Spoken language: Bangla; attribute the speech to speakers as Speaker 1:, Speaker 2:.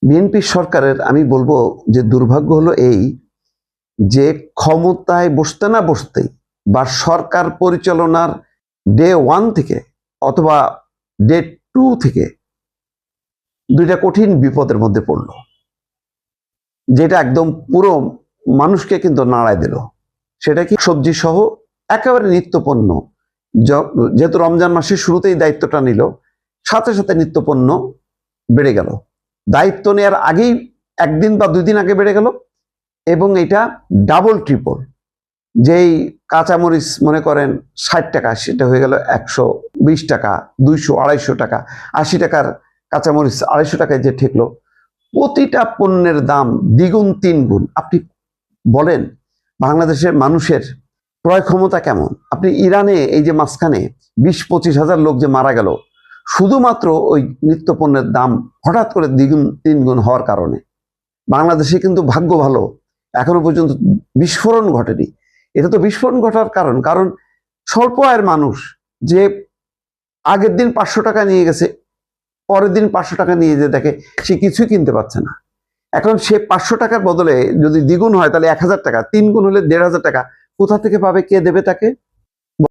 Speaker 1: বিএনপি সরকারের আমি বলবো যে দুর্ভাগ্য হলো এই যে ক্ষমতায় বসতে না বসতেই বা সরকার পরিচালনার ডে 1 থেকে অথবা ডে 2 থেকে দুইটা কঠিন বিপদের মধ্যে পড়লো, যেটা একদম পুরো মানুষকে কিন্তু নাড়ায় দিল। সেটা কি? সবজি সহ একেবারে নিত্যপণ্য, যেহেতু রমজান মাসের শুরুতেই দায়িত্বটা নিল, সাথে সাথে নিত্যপণ্য বেড়ে গেল। দায়িত্ব নেওয়ার আগেই একদিন বা 2 দিন আগে বেড়ে গেল, এবং এটা ডাবল ট্রিপল। যেই কাঁচামরিচ মনে করেন 60 টাকা, সেটা হয়ে গেল 120 টাকা, 200, 250 টাকা। 80 টাকার কাঁচামরিচ 250 টাকায় যে ঠেকলো। প্রতিটা পণ্যের দাম দ্বিগুণ 3 গুণ। আপনি বলেন বাংলাদেশের মানুষের ক্রয় ক্ষমতা কেমন? আপনি ইরানে এই যে মাঝখানে 20-25 হাজার লোক যে মারা গেল শুধুমাত্র ওই নিত্যপণ্যের দাম হঠাৎ করে দ্বিগুণ 3 গুণ হওয়ার কারণে। বাংলাদেশে কিন্তু ভাগ্য ভালো, এখনো পর্যন্ত বিস্ফোরণ ঘটেনি। এটা তো বিস্ফোরণ ঘটার কারণ স্বল্প আয়ের মানুষ যে আগের দিন 500 টাকা নিয়ে গেছে, পরের দিন 500 টাকা নিয়ে যে দেখে সে কিছুই কিনতে পারছে না। এখন সে 500 টাকার বদলে যদি দ্বিগুণ হয় তাহলে 1000 টাকা, 3 গুণ হলে 1500 টাকা কোথা থেকে পাবে? কে দেবে তাকে?